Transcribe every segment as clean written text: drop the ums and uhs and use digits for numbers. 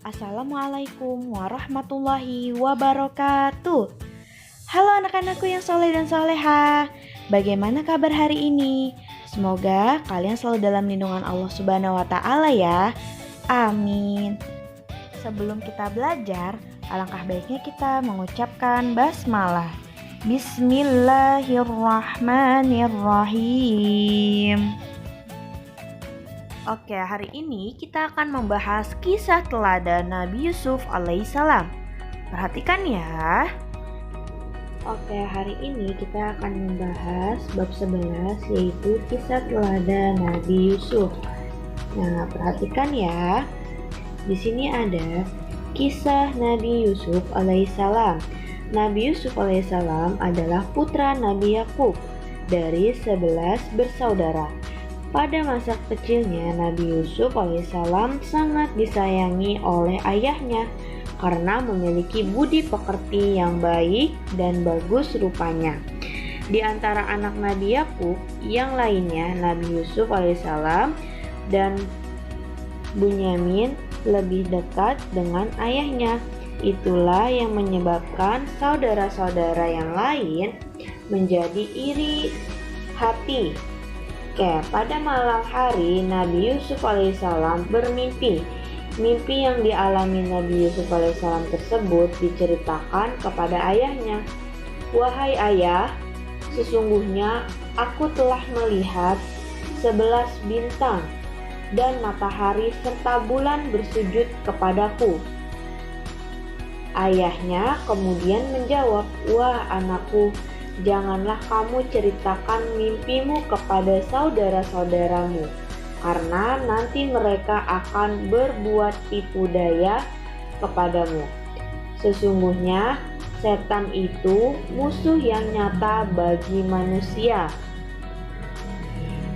Assalamualaikum warahmatullahi wabarakatuh. Halo anak-anakku yang soleh dan soleha. Bagaimana kabar hari ini? Semoga kalian selalu dalam lindungan Allah Subhanahu wa Ta'ala ya. Amin. Sebelum kita belajar, alangkah baiknya kita mengucapkan basmalah. Bismillahirrahmanirrahim. Oke, hari ini kita akan membahas kisah teladan Nabi Yusuf alaihissalam. Perhatikan ya. Oke, hari ini kita akan membahas bab 11 yaitu kisah teladan Nabi Yusuf. Nah, perhatikan ya. Di sini ada kisah Nabi Yusuf alaihissalam. Nabi Yusuf alaihissalam adalah putra Nabi Yakub dari 11 bersaudara. Pada masa kecilnya, Nabi Yusuf alaihissalam sangat disayangi oleh ayahnya karena memiliki budi pekerti yang baik dan bagus rupanya. Di antara anak Nabi Yakub yang lainnya, Nabi Yusuf alaihissalam dan Bunyamin lebih dekat dengan ayahnya. Itulah yang menyebabkan saudara-saudara yang lain menjadi iri hati. Oke, pada malam hari Nabi Yusuf alaihissalam bermimpi. Mimpi yang dialami Nabi Yusuf alaihissalam tersebut diceritakan kepada ayahnya. Wahai ayah, sesungguhnya aku telah melihat 11 bintang dan matahari serta bulan bersujud kepadaku. Ayahnya kemudian menjawab, wah anakku, janganlah kamu ceritakan mimpimu kepada saudara-saudaramu, karena nanti mereka akan berbuat tipu daya kepadamu. Sesungguhnya setan itu musuh yang nyata bagi manusia.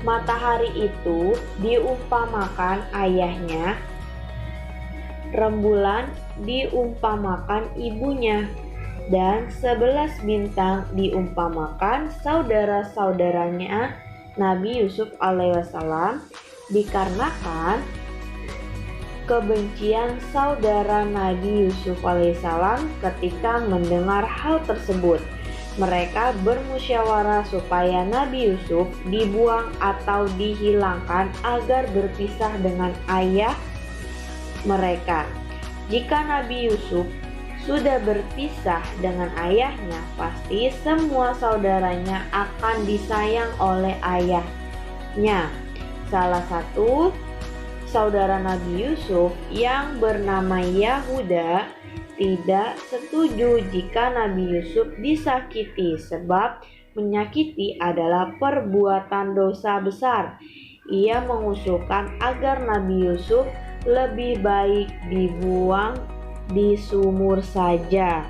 Matahari itu diumpamakan ayahnya, rembulan diumpamakan ibunya, dan 11 bintang diumpamakan saudara-saudaranya Nabi Yusuf alaihissalam, dikarenakan kebencian saudara Nabi Yusuf alaihissalam ketika mendengar hal tersebut. Mereka bermusyawarah supaya Nabi Yusuf dibuang atau dihilangkan agar berpisah dengan ayah mereka. Jika Nabi Yusuf sudah berpisah dengan ayahnya, pasti semua saudaranya akan disayang oleh ayahnya. Salah satu saudara Nabi Yusuf yang bernama Yahuda tidak setuju jika Nabi Yusuf disakiti, sebab menyakiti adalah perbuatan dosa besar. Ia mengusulkan agar Nabi Yusuf lebih baik dibuang di sumur saja.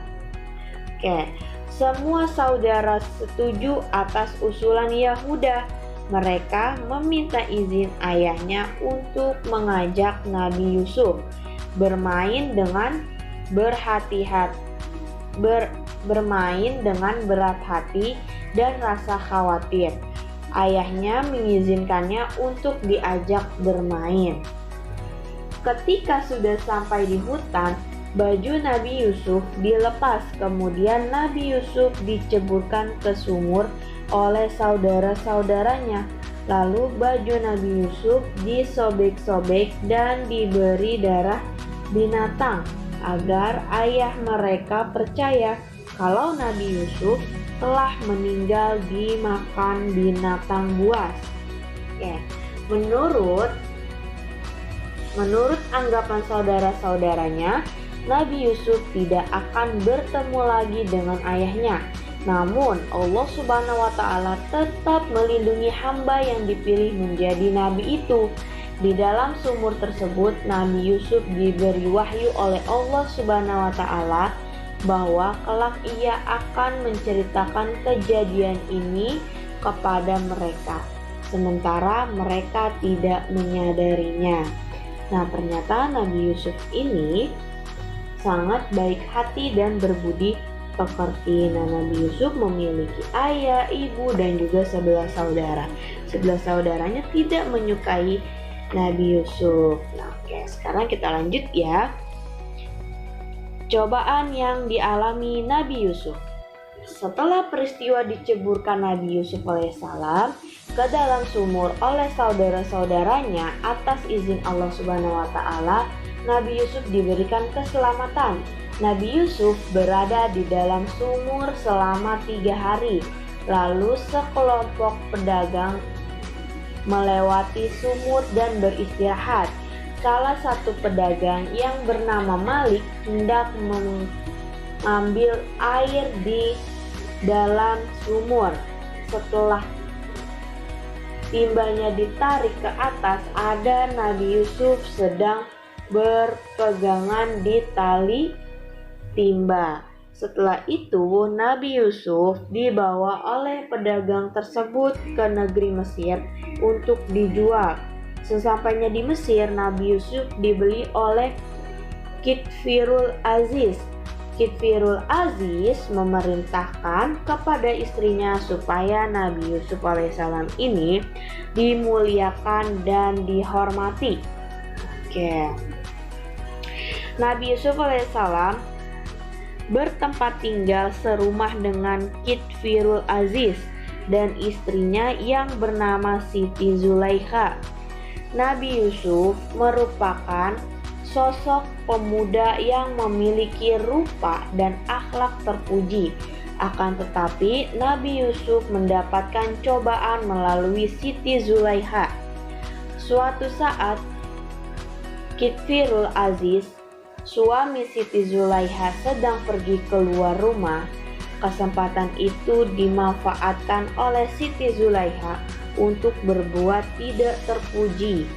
Oke, semua saudara setuju atas usulan Yahuda. Mereka meminta izin ayahnya untuk mengajak Nabi Yusuf bermain dengan berat hati dan rasa khawatir. Ayahnya mengizinkannya untuk diajak bermain. Ketika sudah sampai di hutan, baju Nabi Yusuf dilepas, kemudian Nabi Yusuf diceburkan ke sumur oleh saudara-saudaranya. Lalu baju Nabi Yusuf disobek-sobek dan diberi darah binatang agar ayah mereka percaya kalau Nabi Yusuf telah meninggal dimakan binatang buas. Ya, Menurut anggapan saudara-saudaranya, Nabi Yusuf tidak akan bertemu lagi dengan ayahnya. Namun Allah Subhanahu wa Ta'ala tetap melindungi hamba yang dipilih menjadi nabi itu. Di dalam sumur tersebut, Nabi Yusuf diberi wahyu oleh Allah Subhanahu wa Ta'ala bahwa kelak ia akan menceritakan kejadian ini kepada mereka, sementara mereka tidak menyadarinya. Nah, ternyata Nabi Yusuf ini sangat baik hati dan berbudi pekerti. Nah, Nabi Yusuf memiliki ayah, ibu, dan juga 11 saudara. 11 saudaranya tidak menyukai Nabi Yusuf. Nah, oke, sekarang kita lanjut ya. Cobaan yang dialami Nabi Yusuf. Setelah peristiwa diceburkan Nabi Yusuf alaihissalam ke dalam sumur oleh saudara-saudaranya atas izin Allah Subhanahu wa taala, Nabi Yusuf diberikan keselamatan. Nabi Yusuf berada di dalam sumur selama 3 hari. Lalu sekelompok pedagang melewati sumur dan beristirahat. Salah satu pedagang yang bernama Malik hendak mengambil air di dalam sumur. Setelah timbanya ditarik ke atas, ada Nabi Yusuf sedang berpegangan di tali timba. Setelah itu Nabi Yusuf dibawa oleh pedagang tersebut ke negeri Mesir untuk dijual. Sesampainya di Mesir, Nabi Yusuf dibeli oleh Kitfirul Aziz. Kitfirul Aziz memerintahkan kepada istrinya supaya Nabi Yusuf alaihissalam ini dimuliakan dan dihormati. Nabi Yusuf alaihissalam bertempat tinggal serumah dengan Kitfirul Aziz dan istrinya yang bernama Siti Zulaikha. Nabi Yusuf merupakan sosok pemuda yang memiliki rupa dan akhlak terpuji. Akan tetapi Nabi Yusuf mendapatkan cobaan melalui Siti Zulaikha. Suatu saat Kitfirul Aziz, suami Siti Zulaikha, sedang pergi keluar rumah. Kesempatan itu dimanfaatkan oleh Siti Zulaikha untuk berbuat tidak terpuji.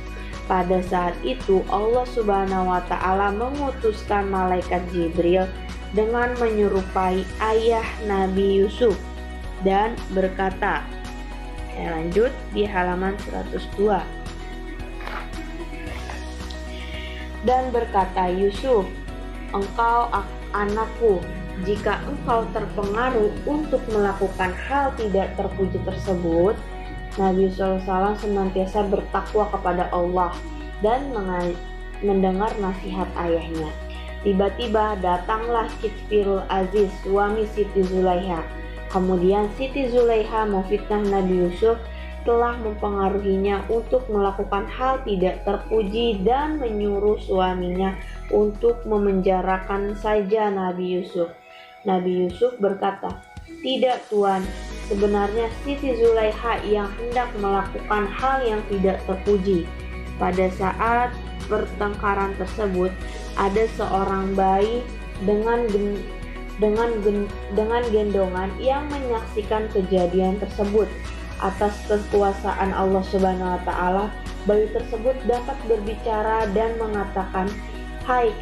Pada saat itu Allah Subhanahu wa taala mengutuskan malaikat Jibril dengan menyerupai ayah Nabi Yusuf dan berkata, lanjut di halaman 102. Dan berkata, Yusuf, engkau anakku, jika engkau terpengaruh untuk melakukan hal tidak terpuji tersebut. Nabi SAW senantiasa bertakwa kepada Allah dan mendengar nasihat ayahnya. Tiba-tiba datanglah Kitfirul Aziz, suami Siti Zulaikha. Kemudian Siti Zulaikha memfitnah Nabi Yusuf, telah mempengaruhinya untuk melakukan hal tidak terpuji dan menyuruh suaminya untuk memenjarakan saja Nabi Yusuf. Nabi Yusuf berkata, tidak Tuan, sebenarnya Siti Zulaikha yang hendak melakukan hal yang tidak terpuji. Pada saat pertengkaran tersebut, ada seorang bayi dengan gendongan yang menyaksikan kejadian tersebut. Atas kekuasaan Allah Subhanahu wa taala, bayi tersebut dapat berbicara dan mengatakan, Hai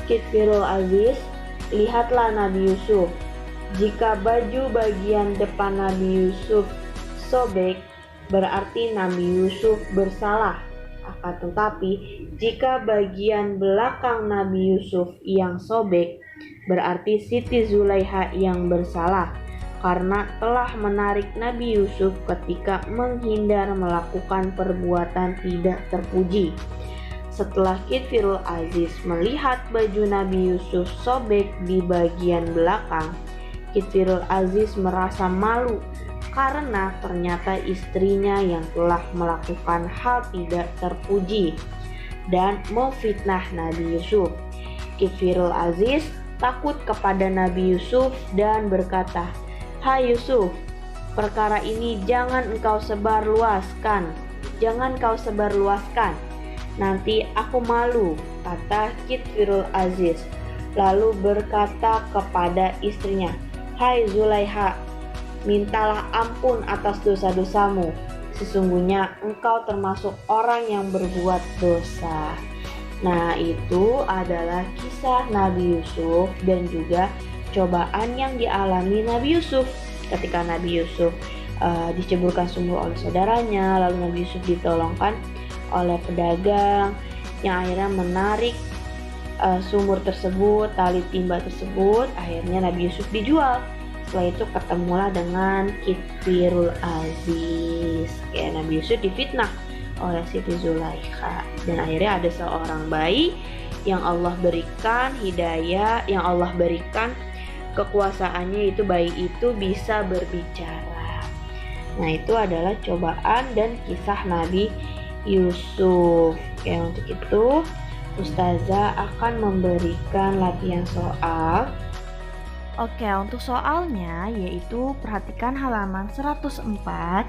Kitfirul Aziz, lihatlah Nabi Yusuf. Jika baju bagian depan Nabi Yusuf sobek, berarti Nabi Yusuf bersalah. Akan tetapi, jika bagian belakang Nabi Yusuf yang sobek, berarti Siti Zulaikha yang bersalah, karena telah menarik Nabi Yusuf ketika menghindar melakukan perbuatan tidak terpuji. Setelah Kitfirul Aziz melihat baju Nabi Yusuf sobek di bagian belakang, Kitfirul Aziz merasa malu karena ternyata istrinya yang telah melakukan hal tidak terpuji dan memfitnah Nabi Yusuf. Kitfirul Aziz takut kepada Nabi Yusuf dan berkata, Hai Yusuf, perkara ini jangan kau sebarluaskan. Nanti aku malu, kata Kitfirul Aziz. Lalu berkata kepada istrinya, Hai Zulaikha, mintalah ampun atas dosa-dosamu. Sesungguhnya engkau termasuk orang yang berbuat dosa. Nah, itu adalah kisah Nabi Yusuf dan juga cobaan yang dialami Nabi Yusuf ketika Nabi Yusuf diceburkan sumur oleh saudaranya. Lalu Nabi Yusuf ditolongkan oleh pedagang yang akhirnya menarik sumur tersebut, tali timba tersebut. Akhirnya Nabi Yusuf dijual. Setelah itu ketemulah dengan Kitfirul Aziz. Nabi Yusuf difitnah oleh Siti Zulaikha dan akhirnya ada seorang bayi yang Allah berikan hidayah, yang Allah berikan kekuasaannya, itu bayi itu bisa berbicara. Nah, itu adalah cobaan dan kisah Nabi Yusuf. Oke, untuk itu Ustazah akan memberikan latihan soal. Oke, untuk soalnya yaitu perhatikan halaman 104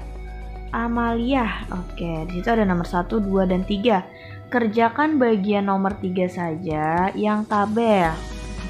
Amaliyah. Oke, di situ ada nomor 1, 2, dan 3. Kerjakan bagian nomor 3 saja yang tabel.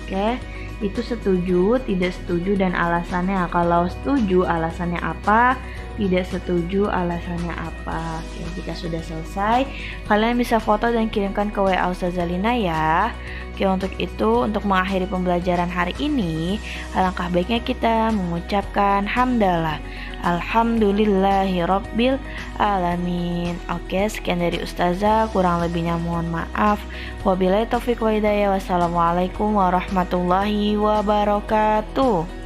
Oke, itu setuju, tidak setuju, dan alasannya. Kalau setuju, alasannya apa? Tidak setuju, alasannya apa? Oke, jika sudah selesai, kalian bisa foto dan kirimkan ke WA Ustazah Lina ya. Oke, untuk itu, untuk mengakhiri pembelajaran hari ini, alangkah baiknya kita mengucapkan hamdalah. Alhamdulillahirabbil alamin. Oke, sekian dari Ustazah, kurang lebihnya mohon maaf. Wabillahi taufiq wa hidayah. Wassalamualaikum warahmatullahi wabarakatuh.